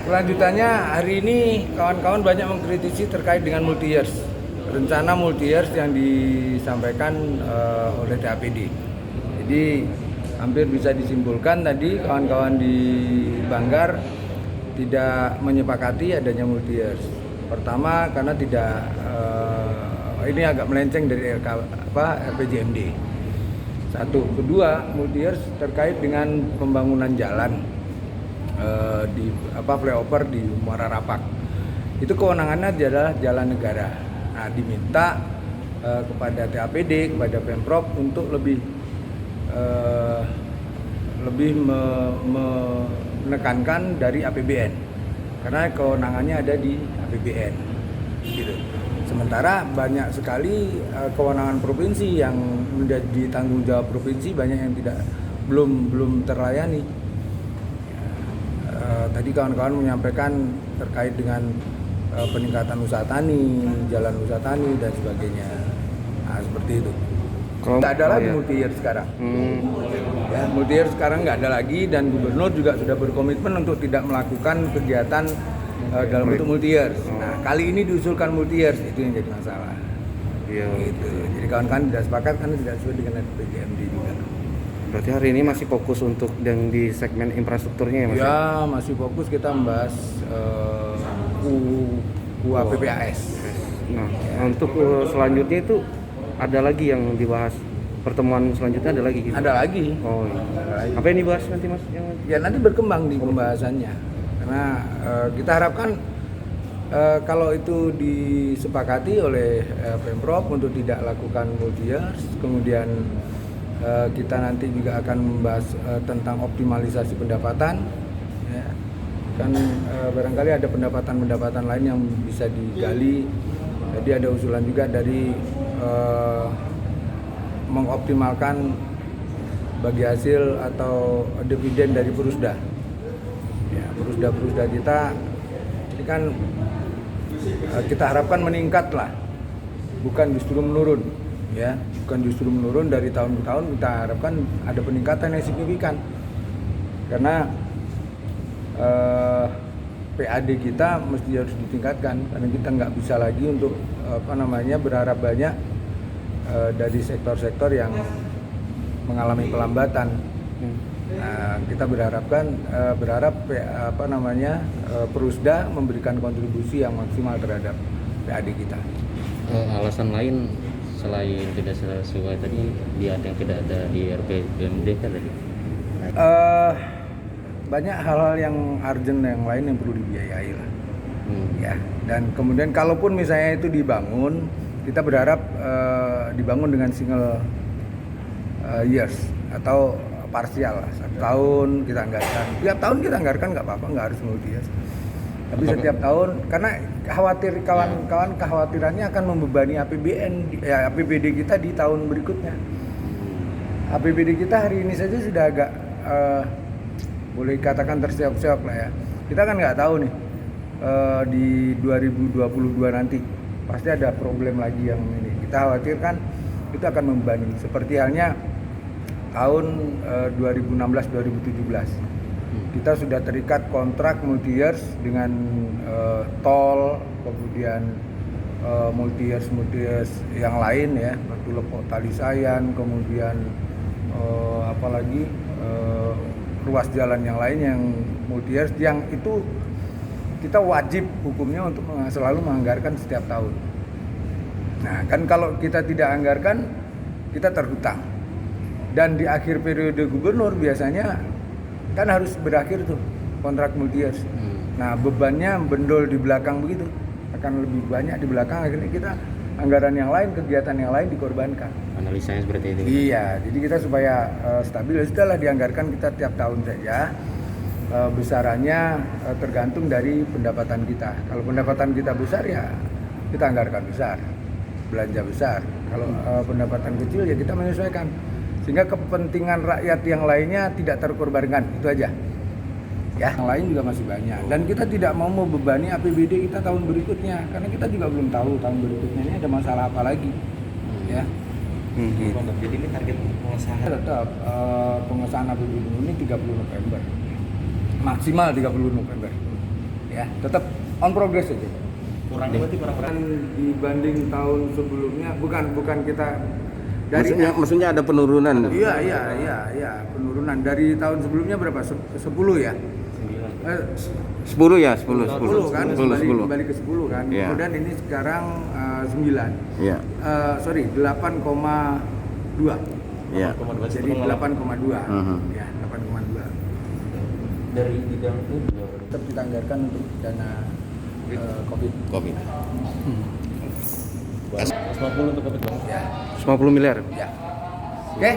Kelanjutannya hari ini kawan-kawan banyak mengkritisi terkait dengan multi-years. Rencana multi-years yang disampaikan oleh TAPD. Jadi hampir bisa disimpulkan tadi kawan-kawan di Banggar tidak menyepakati adanya multi-years. Pertama karena tidak ini agak melenceng dari RPJMD. Satu, kedua multi-years terkait dengan pembangunan jalan di flyover di Muara Rapak. Itu kewenangannya adalah jalan negara. Nah, diminta kepada TAPD, kepada Pemprov untuk lebih menekankan dari APBN. Karena kewenangannya ada di APBN. Gitu. Sementara banyak sekali kewenangan provinsi yang menjadi tanggung jawab provinsi banyak yang belum terlayani. Tadi kawan-kawan menyampaikan terkait dengan peningkatan usaha tani, jalan usaha tani dan sebagainya. Nah, seperti itu. Tidak ada lagi multi-year sekarang. Ya, multi-year sekarang nggak ada lagi dan gubernur juga sudah berkomitmen untuk tidak melakukan kegiatan dalam bentuk multi-year. Nah, kali ini diusulkan multi-year, itu yang jadi masalah. Iya. Gitu. Jadi kawan-kawan tidak sepakat karena tidak sesuai dengan RPJMD juga. Berarti hari ini masih fokus untuk yang di segmen infrastrukturnya ya Mas? Ya, masih fokus kita membahas UAPPAS. Nah, untuk selanjutnya itu ada lagi yang dibahas, pertemuan selanjutnya ada lagi gitu? Ada lagi. Oh iya. Ada lagi. Apa yang dibahas nanti Mas? Ya nanti berkembang di pembahasannya. Karena kita harapkan kalau itu disepakati oleh Pemprov untuk tidak lakukan multi-years, kemudian kita nanti juga akan membahas tentang optimalisasi pendapatan, ya. Kan barangkali ada pendapatan lain yang bisa digali. Jadi ada usulan juga dari mengoptimalkan bagi hasil atau dividen dari Perusda. Ya, Perusda kita ini kan kita harapkan meningkat lah, bukan justru menurun. Ya, bukan justru menurun dari tahun ke tahun, kita harapkan ada peningkatan yang signifikan karena PAD kita mesti harus ditingkatkan karena kita nggak bisa lagi untuk berharap banyak dari sektor-sektor yang mengalami pelambatan. Nah, kita berharap Perusda memberikan kontribusi yang maksimal terhadap PAD kita. Alasan lain selain tidak sesuai tadi yang tidak ada di RPJMD kan tadi? Banyak hal-hal yang urgent yang lain yang perlu dibiayai lah. Ya, dan kemudian kalaupun misalnya itu dibangun, kita berharap dibangun dengan single years atau parsial lah. 1 tahun kita anggarkan, tiap tahun kita anggarkan nggak apa-apa, nggak harus multi-years. Tapi setiap tahun, karena kawan-kawan kekhawatirannya akan membebani APBD kita di tahun berikutnya. APBD kita hari ini saja sudah agak boleh katakan terseok-seok lah ya. Kita kan nggak tahu nih di 2022 nanti pasti ada problem lagi yang ini. Kita khawatirkan itu akan membebani. Seperti halnya tahun 2016-2017. Kita sudah terikat kontrak multi-years dengan tol, kemudian multi-years yang lain ya, seperti Lepok Talisayan, kemudian apalagi ruas jalan yang lain yang multi-years yang itu kita wajib hukumnya untuk selalu menganggarkan setiap tahun. Nah, kan kalau kita tidak anggarkan, kita terhutang. Dan di akhir periode gubernur biasanya kan harus berakhir tuh kontrak multi-years. Nah, bebannya bendol di belakang begitu, akan lebih banyak di belakang, akhirnya kita anggaran yang lain, kegiatan yang lain dikorbankan. Analisanya seperti itu. Iya, jadi kita supaya stabil, sudahlah dianggarkan kita tiap tahun saja. Besarannya tergantung dari pendapatan kita. Kalau pendapatan kita besar ya kita anggarkan besar, belanja besar. Kalau pendapatan kecil ya kita menyesuaikan. Sehingga kepentingan rakyat yang lainnya tidak terkorbankan, itu aja. Ya, yang lain juga masih banyak. Dan kita tidak mau membebani APBD kita tahun berikutnya, karena kita juga belum tahu tahun berikutnya ini ada masalah apa lagi. Ya. Gitu. Jadi ini target pengesahan. Tetap pengesahan APBD ini 30 November. Maksimal 30 November. ya tetap on progress aja. Kurangnya berarti berapa? Kan dibanding tahun sebelumnya, bukan kita dari Maksudnya ada penurunan. iya penurunan dari tahun sebelumnya berapa? 10 ya? 10 ya, 10 kan, 10. kembali ke 10 kan. Iya. Kemudian ini sekarang 9. Iya. 8,2. Iya. Jadi 8,2. Mhm. Ya, 8,2. Dari bidang itu Tetap kita anggarkan untuk dana Covid. Covid. 150 untuk Covid Bang. Ya. 50 miliar. Ya. Oke.